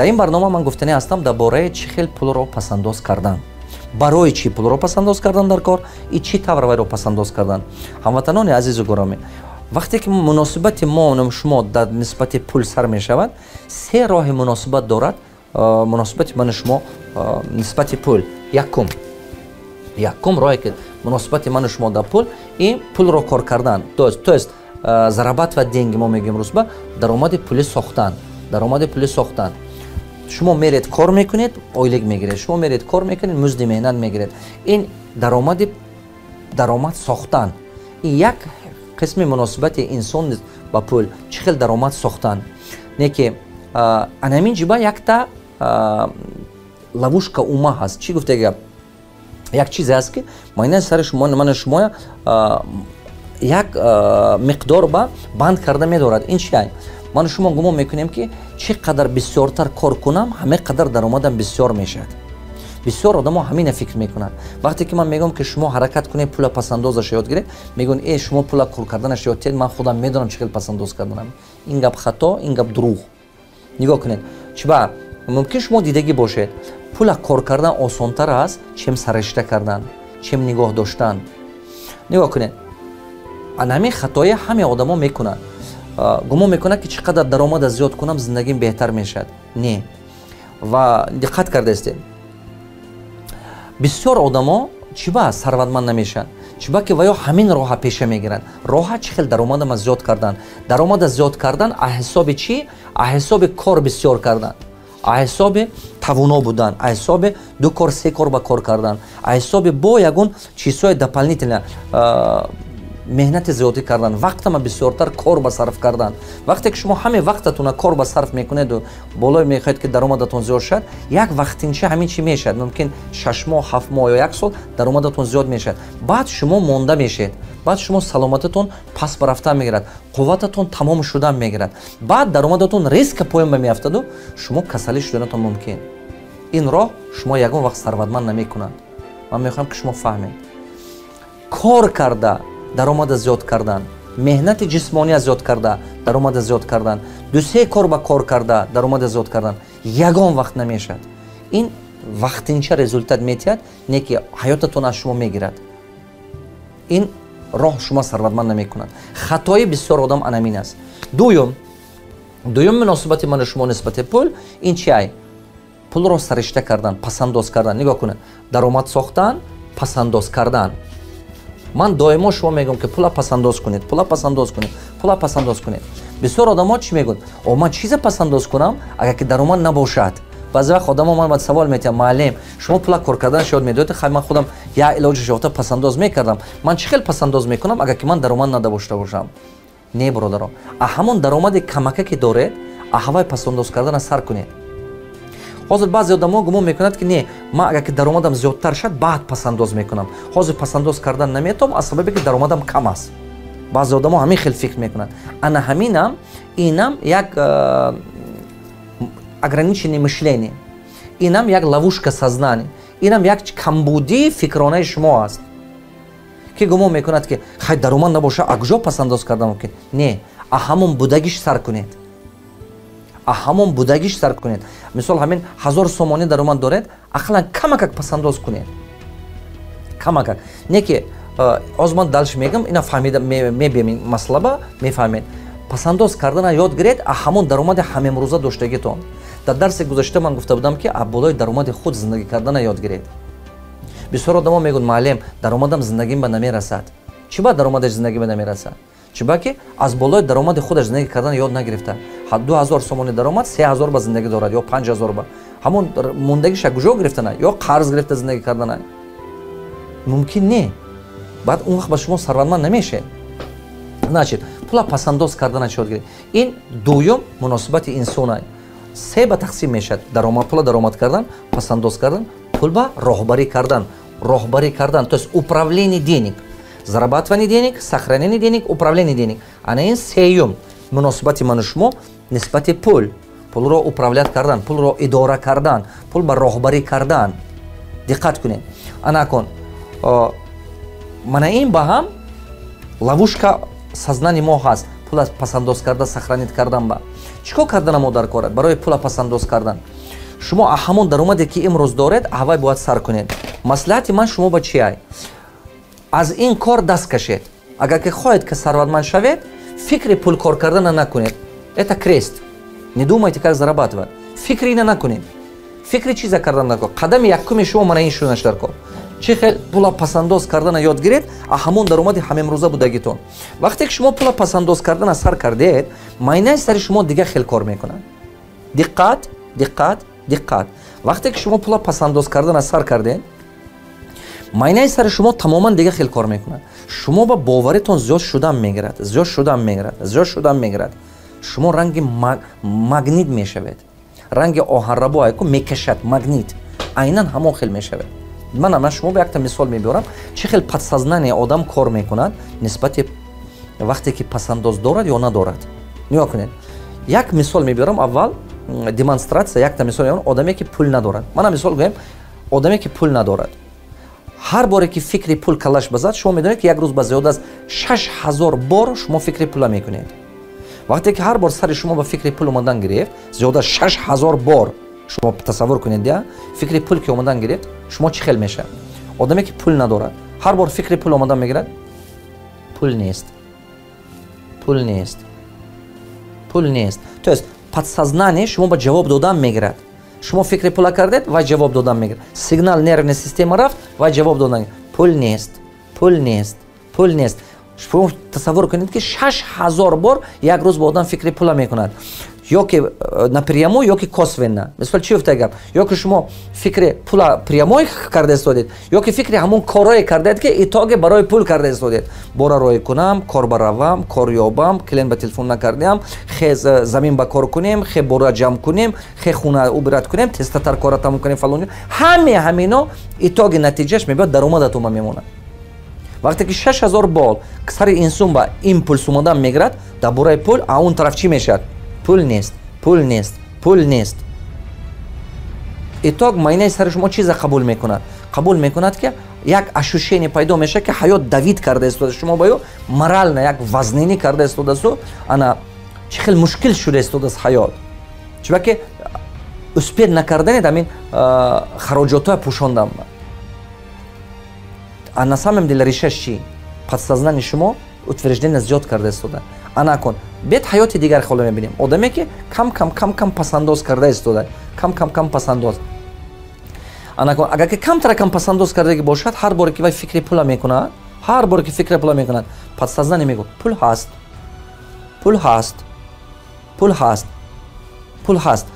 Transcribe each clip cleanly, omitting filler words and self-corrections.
дар ин барнома ман гуфтанӣ ҳастам дар бораи чӣ хел пулро пасандоз кардан, барои чӣ пулро пасандоз кардан дар кор и чӣ тавр вайро пасандоз кардан. Ҳамватанони азизу гуромӣ, вақте ки муносибати мо шумо дар нисбати пул сар мешавад, се роҳи муносибат дорад муносибати мани шумо нисбати пул. Якум роҳе ки муносибати мани шумо дар пул ин пулро кор кардан, то есть зарабат деньги мо мегӯем рӯзба даромади пулӣ сохтан. Шумо меред кор мекунед, ойлик мегиред, шумо меред кор мекунед, музди меҳнат мегиред. Ин даромад сохтан. Ин як қисми муносибати инсон ба пул, чӣ хел даромад сохтан. Не ки анамин ҷиба якта лавушка ума ҳаст. Чӣ гуфта гап? Як чизе ҳаст ки майнаи сари мани шумо як миқдор ба банд карда медорад. Ин чӣ? Ман шумо гумон мекунем ки чӣ қадар бисёртар кор кунам, ҳаме қадар даромадам бисёр мешавад. Бисёр одамо ҳамина фикр мекунанд. Вақте ки ман мегӯям ки шумо ҳаракат кунед, пула пасандозаша ёд гиред, мегӯянд шумо пула кор карданаша ёд гиред, ман худам медонам чӣ хел пасандоз карданам. Ин гап хато, ин гап дурӯғ. Нигоҳ кунед. Чиба мумкин шумо дидагӣ бошед, пула кор кардан осонтар аст, чем саришта кардан, чем нигоҳ доштан. Нигоҳ кунед. Ҳамин хатои ҳаме одамо мекунанд. гумон мекунад ки чӣ қадар даромада зиёд кунам зиндагим беҳтар мешавад. Не. Ва диққат кардастед. Бисёр одамо чиба сарватманд намешаванд? Чиба ки ваё ҳамин роҳа пеша мегиранд. Роҳа чӣ хел даромадама зиёд кардан? Даромада зиёд кардан аз ҳисоби чӣ? Аз ҳисоби кор бисёр кардан. Аз ҳисоби тавоно будан, аз ҳисоби 2 кор 3 кор ба кор кардан, аз ҳисоби бо ягон чизҳои дополнительно меҳнати зиёдӣ кардан, вақтама бисёртар кор ба сарф кардан. Вақте ки шумо ҳаме вақтатуна кор ба сарф мекунеду болой мехоҳед ки даромадатон зиёд шавад, як вақтинча ҳамин чӣ мешавад. Мумкин 6 моҳ, 7 моҳ ё 1 сол даромадатон зиёд мешавад. Баъд шумо монда мешавед. баъд шумо саломататон пас ба рафтан мегирад, қуввататон тамом шудан мегирад. Баъд даромадатон резко поён ба меафтаду шумо касалӣ шуданатон мумкин. ин роҳ шумо ягон вақт сарватманд намекунад. ман мехоҳам ки шумо фаҳмед. кор карда даромада зиёд кардан, меҳнати ҷисмония зиёд карда, даромада зиёд кардан, 2-3 кор ба кор карда, даромада зиёд кардан ягон вақт намешавад. ин вақтинча результат метиҳад, не ки ҳаётатон аз шумо мегирад. ин роҳ шумо сарватманд намекунад. хатои бисёр одам анамин аст. дуюм муносибати мани шумо нисбати пул ин чи ай? пулро саришта кардан, пасандоз кардан. нигоҳ кунед, даромад сохтан, пасандоз кардан. ман доимо шумо мегӯям ки пула пасандоз кунед, пула пасандоз кунед, пула пасандоз кунед. бисёр одамо чӣ мегӯянд? ман чизе пасандоз кунам, агар ки даромад набошад. баъзе вақт одамо ман савол метиҳам, маълим, шумо пула кор карданаш ёд медоед? хай ман худам як илоҷаш ёфта пасандоз мекардам. ман чӣ хел пасандоз мекунам, агар ки ман даромад надошта бошам? Не, бародаро. ҳамон даромади камака ки доред, ҳавай пасандоз кардана сар кунед. ҳозир баъзе одамо гумон мекунад ки не, ман агар ки даромадам зиёдтар шад, баъд пасандоз мекунам. ҳозир пасандоз кардан наметавонам аз сабабе ки даромадам кам аст. баъзе одамо ҳамин хел фикр мекунанд. ана ҳаминам инам як ограничение мышления, инам як ловушка сознания, инам як камбудии фикронаи шумо аст. ки гумон мекунад ки хай даромад набоша, а куҷо пасандоз кардан мумкин? Не, ҳамон будагиш сар кунед. ҳамон будагиш сар кунед. мисол ҳамин 1000 сомонӣ даромад доред, ақаллан камакак пасандоз кунед. Камакак. Не ки ҳозир ман далш мегӯям, ина фаҳмида мебием масъала мефаҳмед. пасандоз кардана ёд гиред ҳамон даромади ҳамемрӯза доштагитон. дар дарси гузашта ман гуфта будам ки болои даромади худ зиндагӣ кардана ёд гиред. бисёр одамо мегӯянд, маълим, даромадам зиндагим ба намерасад. чӣ ба даромадаш зиндагӣ ба намерасад? чиба ки аз болои даромади худаш зиндагӣ кардан ёд нагирифта. 2000 сомонӣ даромад 3000 ба зиндагӣ дорад ё 5000 ба. ҳамон мондагиша куҷо гирифтана? ё қарз гирифта зиндагӣ кардана? мумкин не. баъд он вақт ба шумо сарватманд намешед. значит, пула пасандоз карданаш ёд гиред. ин дуюм муносибати инсона. се ба тақсим мешавад. пула даромад кардан, пасандоз кардан, пул ба роҳбарӣ кардан. роҳбарӣ кардан, то есть управление денег. зарабатывание денег, сохранение денег, управление денег. ана ин сеюм муносибати мани шумо нисбати пул. пулро управлят кардан, пулро идора кардан, пул ба роҳбарӣ кардан. диққат кунед. ана кун. мана ин ба ҳам ловушка сознани мо ҳаст. пула пасандоз карда, сохранит кардан ба. чикор кардан мо дар кор барои пула пасандоз кардан. шумо ҳамон даромаде ки имрӯз доред аввай бояд сар кунед. маслиҳати ман шумо ба чи ай? аз ин кор даст кашед. агар ки хоҳед ки сарватманд шавед, фикри пул кор кардана накунед. Это крест. Не думайте как зарабатывать. фикри ина накунед. фикри чиза кардан накунед. қадами якуми шумо мана ин шунаш дар кор. чӣ хел пула пасандоз кардана ёд гиред, ҳамон даромади ҳамемрӯза будагитон. вақте ки шумо пула пасандоз кардана сар кардед, майнаи сари шумо дига хел кор мекунад. диққат, диққат, диққат. вақте ки шумо пула пасандоз кардана сар кардед, майнаи сари шумо тамоман дига хел кор мекунад. шумо ба боваритон зиёд шудан мегирад, зиёд шудан мегирад, зиёд шудан мегирад. шумо ранги магнит мешавед. ранги оҳанрабо айку мекашад, магнит. айнан ҳамон хел мешавед. ман шумо ба якта мисол мебиёрам, чӣ хел подсознание одам кор мекунад нисбати вақте ки пасандоз дорад ё надорад. нигоҳ кунед. як мисол мебиёрам, аввал демонстратсия, якта мисол мебиёрам, одаме ки пул надорад. мана мисол гӯем, одаме ки пул надорад. ҳар боре ки фикри пул калаш базад, шумо медонед ки як рӯз ба зиёда аз 6000 бор шумо фикри пула мекунед. вақте ки ҳар бор сари шумо ба фикри пул омадан гирефт, зиёда 6000 бор шумо тасаввур кунед, я фикри пул ки омадан гирефт, шумо чӣ хел мешавад? одаме ки пул надорад, ҳар бор фикри пул омадан мегирад, пул нест, пул нест, пул нест. то есть подсознание шумо ба ҷавоб додан мегирад. шумо фикри пула кардед, вай ҷавоб додан мегирад. сигнал нервной система рафт, вай ҷавоб додан. пул нест, пул нест, пул нест. шумо тасаввур кунед ки 6000 бор як рӯз ба одам фикри пула мекунад. ё ки напрямую, ё ки косвенно. мисол чӣ уфтад гап? ё ки шумо фикри пула прямой карда истодед, ё ки фикри ҳамон корое кардед ки итоге барои пул карда истодед. бора роҳӣ кунам, кор баравам, кор ёбам, клиент ба телефон накардем, хез замин ба кор кунем, хе бора ҷамъ кунем, хе хуна убират кунем, тестатар кора тамом кунем, фалон. ҳамино итоги натиҷаш мебиёд даромадатон мемонад. вақте ки 6000 бол сари инсон ба импулс омадан мегирад, дар бораи пул а он тараф чӣ мешавад? пул нест, пул нест, пул нест. итог майнаи сари шумо чиза қабул мекунад? қабул мекунад ки як ощущение пайдо мешавад ки ҳаёт давид карда истода, шумо ба ё морально як вазнинӣ карда истодасу, ана чӣ хел мушкил шуда истодааст ҳаёт. чунки ки успеҳ накарданед ҳамин хароҷотҳои пӯшондан. а на самом деле решаш чӣ? подсознание шумо утверждение зиёд карда истода. ана кун бед ҳаёти дигар хола мебинем. одаме ки кам пасандоз карда истода, кам пасандоз. ана кун агар ки камтара кам пасандоз кардаги бошад, ҳар боре ки вай фикри пула мекунад, ҳар боре ки фикри пула мекунад, подсознание мегӯяд пул ҳаст, пул ҳаст, пул ҳаст, пул ҳаст.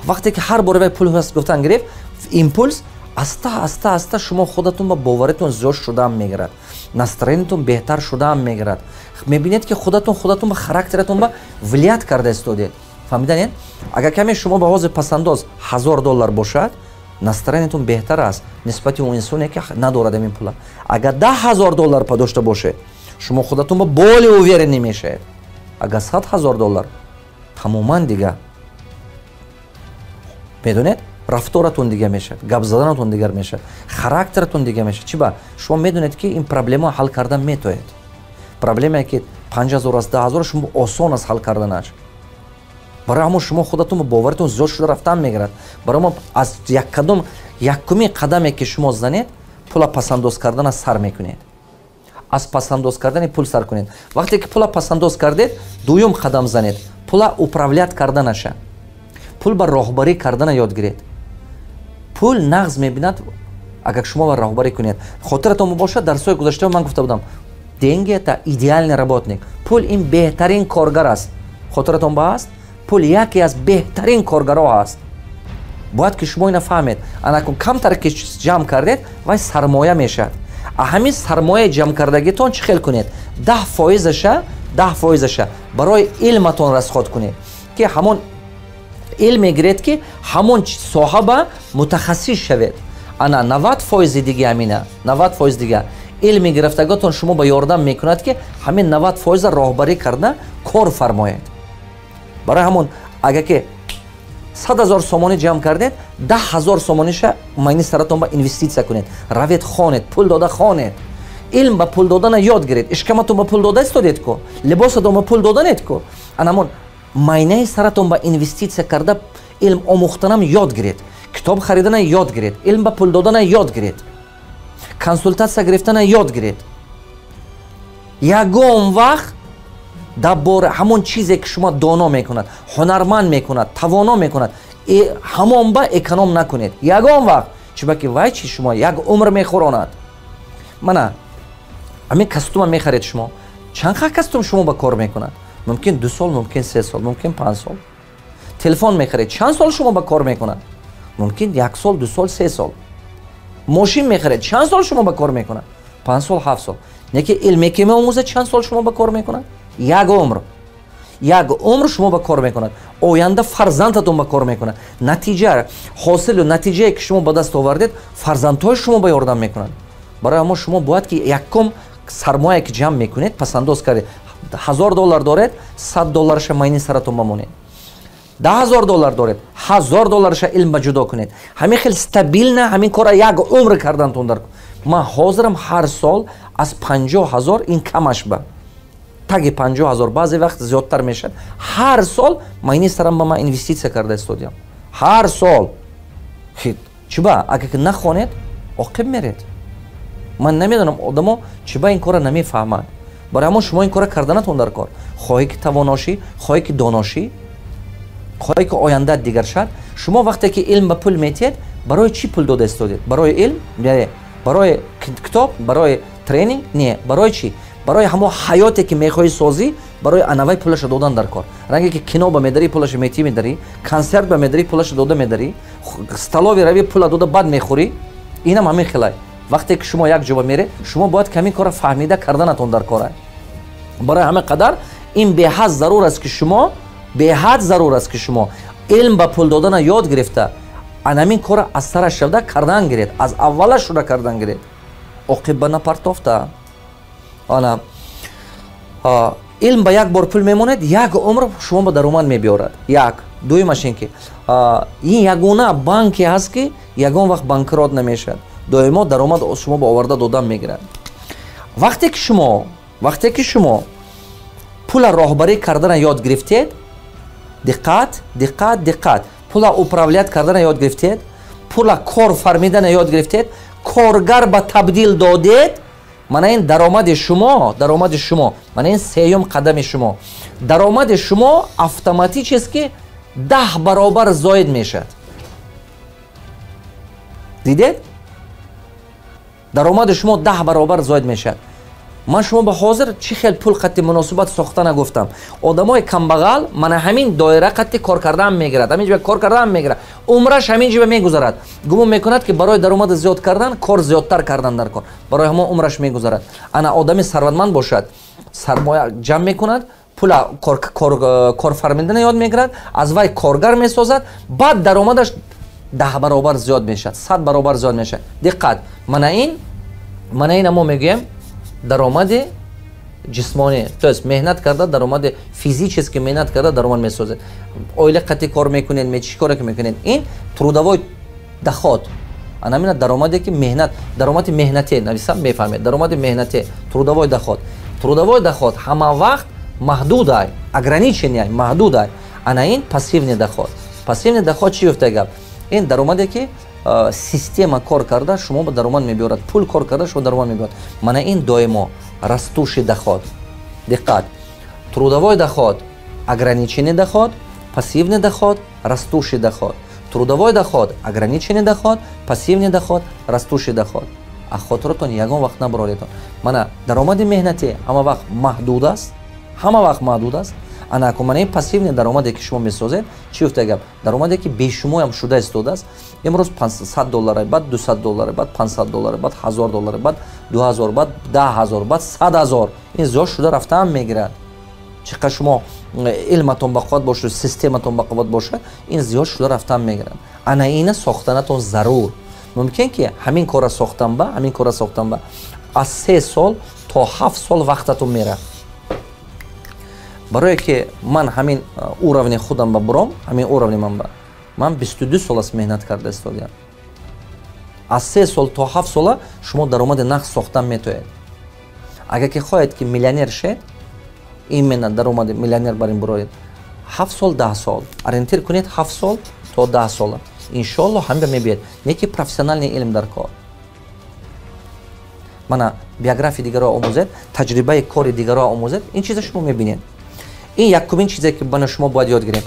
вақте ки ҳар боре вай пул ҳаст гуфтан гирефт, импулс аста шумо худатон ба боваритон зиёд шудан мегирад, настроениятон беҳтар шудан мегирад. мебинед ки худатон ба характератон ба влият карда истодед. фаҳмиданед? агар каме шумо ба ҳози пасандоз $1000 бошад, настроениятон беҳтар аст нисбати он инсоне ки надорад амин пула. агар $10,000 па дошта бошед, шумо худатон ба более уверенӣ мешавед. агар $100,000 тамоман дига медонед, рафторатон дига мешавад, гап заданатон дигар мешавад, характератон дига мешавад. чӣ ба шумо медонед ки ин проблема ҳал кардан метоед. проблемае ки 5000 аст, 10,000 шумо осон аст ҳал карданаш. барои ҳамон шумо худатон ба боваритон зиёд шуда рафтан мегирад. барои мо аз якуми қадаме ки шумо занед, пула пасандоз кардана сар мекунед. аз пасандоз кардани пул сар кунед. вақте ки пула пасандоз кардед, дуюм қадам занед. пула управлят карданаша. пул ба роҳбарӣ кардана ёд гиред. пул нағз мебинад агар шумо ба роҳбарӣ кунед. хотиратон бошад, дар сои гузашта ман гуфта будам, деньги это идеальный работник. пул ин беҳтарин коргар аст. хотиратон ба аст? пул яке аз беҳтарин коргароҳ аст. бояд ки шумо ина фаҳмед. анакун камтар ки ҷамъ кардед, вай сармоя мешавад. ҳамин сармояи ҷамъкардагитон чӣ хел кунед? 10% барои илматон расход кунед, ки ҳамон илм мегиред ки ҳамон соҳа ба мутахассис шавед. ана 90% дига ҳамина, 90% дига илми гирифтаготон шумо ба ёрдам мекунад ки ҳамин 90% роҳбарӣ карда кор фармоед. барои ҳамон агар ки 100,000 сомонӣ ҷамъ кардед, 10,000 сомониша майни саратон ба инвеститсия кунед. равед хонед, пул дода хонед. илм ба пул додана ёд гиред. ишкаматон ба пул дода истодед ку, либосатон ба пул доданед ку. анамон майнаи саратон ба инвеститсия карда илм омӯхтанам ёд гиред, китоб хариданам ёд гиред, илм ба пул доданам ёд гиред, консултатсия гирифтанам ёд гиред. ягон вақт дар бораи ҳамон чизе ки шумо доно мекунад, ҳунарманд мекунад, тавоно мекунад, ҳамон ба эконом накунед. ягон вақт чунки вай чи шумо як умр мехӯронад. мана ҳамин костюма мехаред шумо, чанд ха костюм шумо ба кор мекунад? мумкин 2 сол, мумкин 3 сол, мумкин 5 сол. телефон мехаред, чанд сол шумо ба кор мекунад? мумкин 1 сол, 2 сол, 3 сол. мошин мехаред, чанд сол шумо ба кор мекунад? 5 сол, 7 сол. неки илме ки меомӯзад, чанд сол шумо ба кор мекунад? як умр. як умр шумо ба кор мекунад. оянда фарзандатон ба кор мекунад. натиҷа, ҳосилу натиҷае ки шумо ба даст овардед, фарзандҳои шумо ба ёрдам мекунад. барои ҳамо шумо бояд ки якум сармояе ки ҷамъ мекунед, пасандоз кардед, $1000 доред, $100 майни саратон бамонед. $10,000 доред, $1000 илм ба ҷудо кунед. ҳамин хел стабилна ҳамин кора як умр кардантон дар. ман ҳозирам ҳар сол аз 50,000 ин камаш ба таги 50,000 баъзе вақт зиёдтар мешавад. ҳар сол майни сарам ба ман инвеститсия карда истодиам. ҳар сол. чӣ ба агар нахонед оқиб меред. ман намедонам одамо чӣ ба ин кора намефаҳмад. барои ҳамон шумо ин кора карданатон дар кор. хоҳӣ ки тавоношӣ, хоҳӣ ки доношӣ, хоҳӣ ки ояндаат дигар шад. шумо вақте ки илм ба пул метиҳед, барои чӣ пул дода истодед? барои илм? не. барои китоб? барои тренинг? не. барои чӣ? барои ҳамо ҳаёте ки мехоҳӣ созӣ, барои анавай пулаша додан дар кор. ранге ки кино ба медарӣ, пулаша метӣ медарӣ, консерт ба медарӣ, пулаша дода медарӣ, столови равӣ, пула дода бад мехӯрӣ. инам ҳамин хелай. вақте ки шумо як ҷоба меред, шумо бояд ки ҳамин кора фаҳмида карданатон дар кор. барои ҳамин қадар ин беҳад зарур аст ки шумо, беҳад зарур аст ки шумо илм ба пул додана ёд гирифта, анамин кора аз сараш шавда кардан гиред, аз аввалаш шуда кардан гиред. оқиб ба напартофта. ана илм ба як бор пул мемонед, як умр шумо ба даромад мебиёрад. як. дуюмаш ин ки ин ягона банке ҳаст ки ягон вақт банкрот намешавад. доимо даромад шумо ба оварда додан мегирад. вақте ки шумо пула роҳбарӣ кардана ёд гирифтед, диққат, пула управлят кардана ёд гирифтед, пула кор фармидана ёд гирифтед, коргар ба табдил додед, мана ин даромади шумо, мана ин сеюм қадами шумо. даромади шумо автоматически 10 баробар зоид мешавад. дидед? даромади шумо 10 баробар зоид мешавад. ман шумо ба ҳозир чӣ хел пул қатти муносибат сохта нагуфтам. одамои камбағал мана ҳамин доира қатти кор кардан мегирад, ҳамин ҷиба кор кардан мегирад, умраш ҳамин ҷиба мегузарад. гумон мекунад ки барои даромади зиёд кардан кор зиёдтар кардан дар кор, барои ҳамон умраш мегузарад. ана одами сарватманд бошад, сармоя ҷамъ мекунад, пула корфармидана ёд мегирад, аз вай коргар месозад, баъд даромадаш 10 баробар зиёд мешавад, 100 баробар зиёд мешавад. диққат, мана ин мо мегӯем даромади ҷисмонӣ, то есть меҳнат карда, даромади физически меҳнат карда даромад месозед. оила қатӣ кор мекунед, чӣ коре ки мекунед, ин трудовой доход. анамина даромаде ки меҳнат, даромади меҳнате, нависам мефаҳмед, даромади меҳнате, трудовой доход. трудовой доход ҳама вақт маҳдуд ай, ограничен ай, маҳдуд ай. ана ин пассивный доход. пассивный доход чӣ гуфта гап? ин даромаде ки система кор карда шумо ба даромад мебиёрад, пул кор карда шумо даромад мебиёрад. мана ин доимо растуши доход. диққат, трудовой доход, ограниченный доход, пассивный доход, растущий доход. трудовой доход, ограниченный доход, пассивный доход, растущий доход. а хотиротон ягон вақт набароредон. мана даромади меҳнате ҳама вақт маҳдуд аст, ҳама вақт маҳдуд аст. ана ку мана ин пассивный даромаде ки шумо месозед, чӣ гуфта гап? даромаде ки бешумоям шуда истодааст. имрӯз $500, баъд $200, баъд $500, баъд $1000, баъд 2000, баъд 10000, баъд 100000. ин зиёд шуда рафтаам мегирад. чӣ қадр шумо илматон бақувват бошад, систематон бақувват бошад, ин зиёд шуда рафтаам мегирад. ана ина сохтанатон зарур. мумкин ки ҳамин кора сохтан ба аз 3 сол то 7 сол вақтатон мерафт. барое ки ман ҳамин уровни худам ба буром, ҳамин уровни ман 22 сол аст меҳнат карда истодиам. аз 3 сол то 7 сола шумо даромади нақд сохтан метоед. агар ки хоҳед ки миллионер шед, именно даромади миллионер бар ин буроед, 7 سال 10 سال ориентир кунед 7 سال تا 10 سال иншолло ҳамда мебиед не ки профессиональный илм дар кор мана биографияи дигарро омӯзед таҷрибаи кори дигарро омӯзед ин чиза шумо мебинед ин якумин чизе ки бана шумо бояд ёд гирем